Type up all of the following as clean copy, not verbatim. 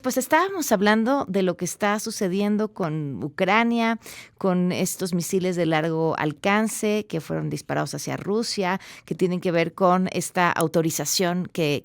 Pues estábamos hablando de lo que está sucediendo con Ucrania, con estos misiles de largo alcance que fueron disparados hacia Rusia, que tienen que ver con esta autorización que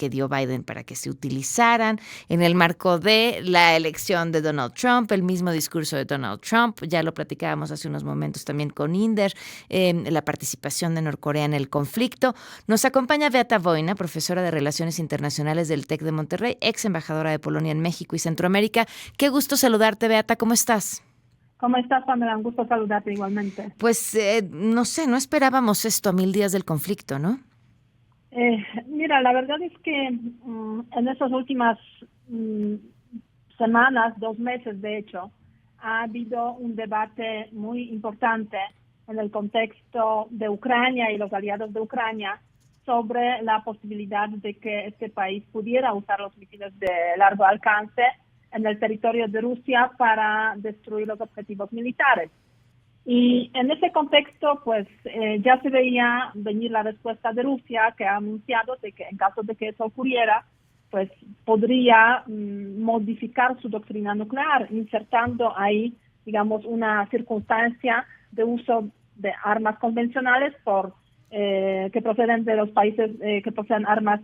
dio Biden para que se utilizaran en el marco de la elección de Donald Trump, el mismo discurso de Donald Trump. Ya lo platicábamos hace unos momentos también con Inder, la participación de Norcorea en el conflicto. Nos acompaña Beata Wojna, profesora de Relaciones Internacionales del TEC de Monterrey, ex embajadora de Polonia en México y Centroamérica. Qué gusto saludarte, Beata, ¿cómo estás? ¿Cómo estás, Pamela? Un gusto saludarte igualmente. Pues no sé, no esperábamos esto a 1000 días del conflicto, ¿no? Mira, la verdad es que en estas últimas mm, semanas, 2 meses de hecho, ha habido un debate muy importante en el contexto de Ucrania y los aliados de Ucrania sobre la posibilidad de que este país pudiera usar los misiles de largo alcance en el territorio de Rusia para destruir los objetivos militares. Y en ese contexto, pues ya se veía venir la respuesta de Rusia, que ha anunciado de que en caso de que eso ocurriera, pues podría modificar su doctrina nuclear, insertando ahí, digamos, una circunstancia de uso de armas convencionales que proceden de los países que poseen armas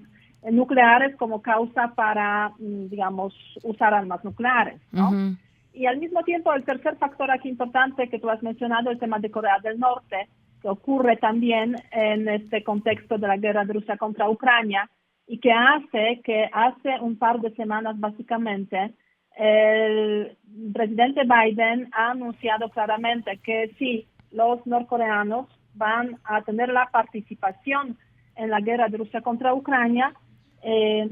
nucleares como causa para, digamos, usar armas nucleares, ¿no? Uh-huh. Y al mismo tiempo, el tercer factor aquí importante que tú has mencionado, el tema de Corea del Norte, que ocurre también en este contexto de la guerra de Rusia contra Ucrania, y que hace que hace un par de semanas, básicamente, el presidente Biden ha anunciado claramente que si los norcoreanos van a tener la participación en la guerra de Rusia contra Ucrania,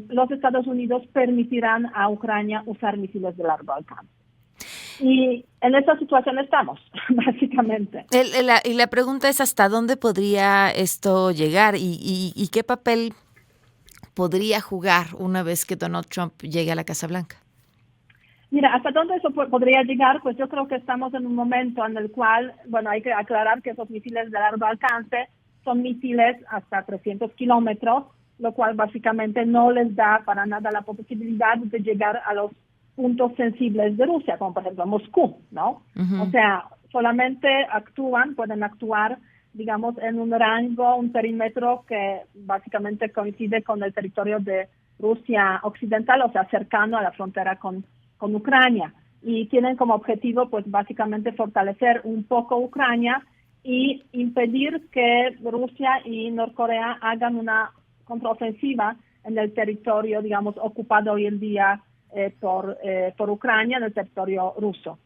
los Estados Unidos permitirán a Ucrania usar misiles de largo alcance. Y en esa situación estamos, básicamente. Y la pregunta es ¿hasta dónde podría esto llegar y qué papel podría jugar una vez que Donald Trump llegue a la Casa Blanca? Mira, hasta dónde eso podría llegar, pues yo creo que estamos en un momento en el cual, bueno, hay que aclarar que esos misiles de largo alcance son misiles hasta 300 kilómetros, lo cual básicamente no les da para nada la posibilidad de llegar a los puntos sensibles de Rusia, como por ejemplo Moscú, ¿no? Uh-huh. O sea, solamente pueden actuar, digamos, en un rango, un perímetro que básicamente coincide con el territorio de Rusia occidental, o sea, cercano a la frontera con Ucrania. Y tienen como objetivo, pues, básicamente fortalecer un poco Ucrania y impedir que Rusia y Norcorea hagan una contraofensiva en el territorio, digamos, ocupado hoy en día por Ucrania, en el territorio ruso.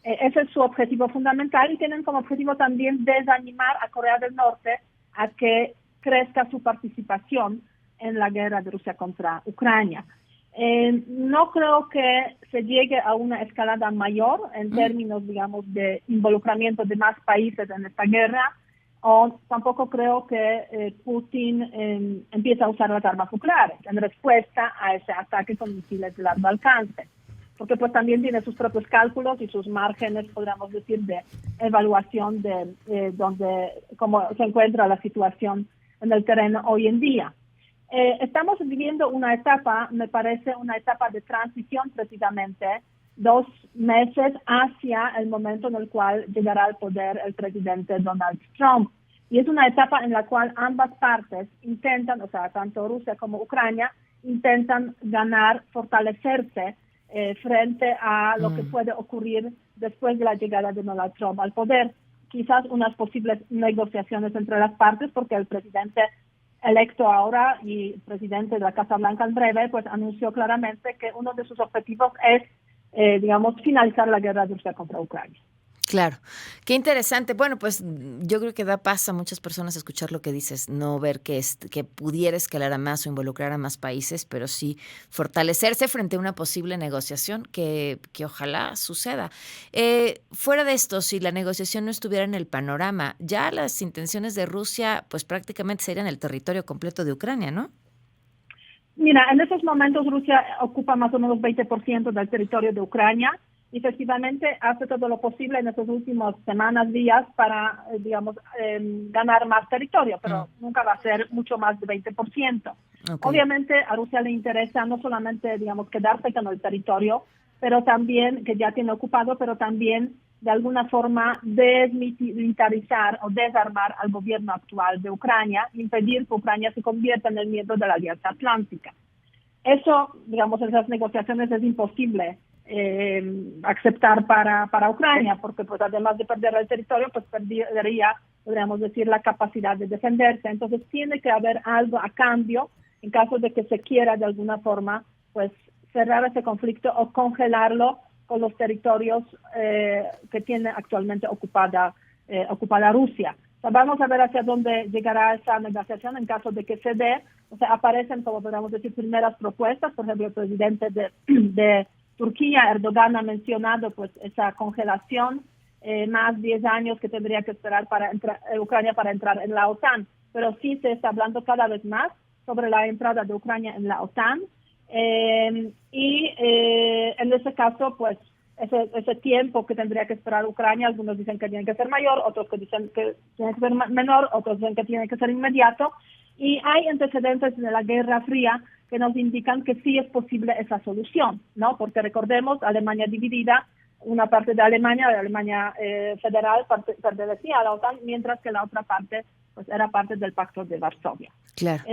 Ese es su objetivo fundamental y tienen como objetivo también desanimar a Corea del Norte a que crezca su participación en la guerra de Rusia contra Ucrania. No creo que se llegue a una escalada mayor en términos, digamos, de involucramiento de más países en esta guerra, o tampoco creo que Putin empiece a usar las armas nucleares en respuesta a ese ataque con misiles de largo alcance, porque pues también tiene sus propios cálculos y sus márgenes, podríamos decir, de evaluación de cómo se encuentra la situación en el terreno hoy en día. Estamos viviendo una etapa, me parece, una etapa de transición precisamente, 2 meses hacia el momento en el cual llegará al poder el presidente Donald Trump. Y es una etapa en la cual ambas partes intentan, o sea, tanto Rusia como Ucrania, intentan ganar, fortalecerse frente a lo que puede ocurrir después de la llegada de Donald Trump al poder. Quizás unas posibles negociaciones entre las partes, porque el presidente electo ahora y presidente de la Casa Blanca en breve, pues anunció claramente que uno de sus objetivos es, digamos, finalizar la guerra de Rusia contra Ucrania. Claro, qué interesante. Bueno, pues yo creo que da paz a muchas personas escuchar lo que dices, no ver que pudiera escalar a más o involucrar a más países, pero sí fortalecerse frente a una posible negociación que ojalá suceda. Fuera de esto, si la negociación no estuviera en el panorama, ya las intenciones de Rusia pues prácticamente serían el territorio completo de Ucrania, ¿no? Mira, en estos momentos Rusia ocupa más o menos 20% del territorio de Ucrania efectivamente hace todo lo posible en estas últimas semanas, días, para, ganar más territorio, pero nunca va a ser mucho más de 20%. Okay. Obviamente a Rusia le interesa no solamente, quedarse con el territorio, pero también, que ya tiene ocupado, pero también de alguna forma desmilitarizar o desarmar al gobierno actual de Ucrania, impedir que Ucrania se convierta en el miembro de la Alianza Atlántica. Eso, en esas negociaciones es imposible aceptar para Ucrania, porque pues además de perder el territorio, pues perdería, podríamos decir, la capacidad de defenderse. Entonces tiene que haber algo a cambio en caso de que se quiera de alguna forma pues cerrar ese conflicto o congelarlo con los territorios que tiene actualmente ocupada Rusia. O sea, vamos a ver hacia dónde llegará esa negociación en caso de que se dé. O sea, aparecen, como podemos decir, primeras propuestas. Por ejemplo, el presidente de Turquía, Erdogan, ha mencionado pues esa congelación, más 10 años que tendría que esperar para Ucrania para entrar en la OTAN. Pero sí se está hablando cada vez más sobre la entrada de Ucrania en la OTAN. En ese caso, pues, ese tiempo que tendría que esperar Ucrania, algunos dicen que tiene que ser mayor, otros que dicen que tiene que ser menor, otros dicen que tiene que ser inmediato. Y hay antecedentes de la Guerra Fría que nos indican que sí es posible esa solución, ¿no? Porque recordemos, Alemania dividida, una parte de Alemania federal, pertenecía a la OTAN, mientras que la otra parte pues era parte del Pacto de Varsovia. Claro.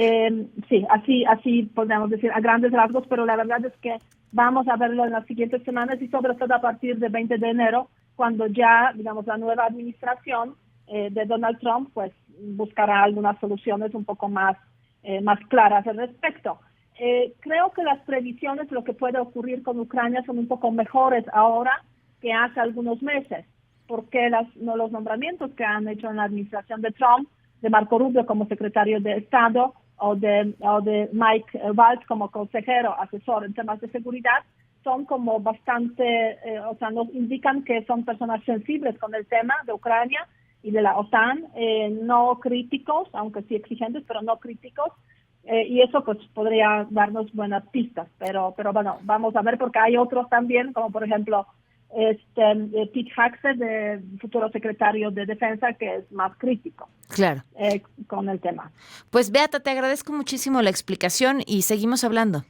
Sí, así podemos decir a grandes rasgos, pero la verdad es que vamos a verlo en las siguientes semanas y sobre todo a partir del 20 de enero, cuando ya, la nueva administración de Donald Trump, pues buscará algunas soluciones un poco más claras al respecto. Creo que las previsiones, lo que puede ocurrir con Ucrania, son un poco mejores ahora que hace algunos meses, porque los nombramientos que han hecho en la administración de Trump, de Marco Rubio como secretario de Estado o de Mike Waltz como consejero asesor en temas de seguridad, son como bastante, nos indican que son personas sensibles con el tema de Ucrania y de la OTAN, no críticos, aunque sí exigentes, pero no críticos, y eso pues podría darnos buenas pistas, pero bueno, vamos a ver, porque hay otros también, como por ejemplo Pete Hegseth, de futuro secretario de Defensa, que es más crítico. Claro. Con el tema. Pues Beata, te agradezco muchísimo la explicación y seguimos hablando.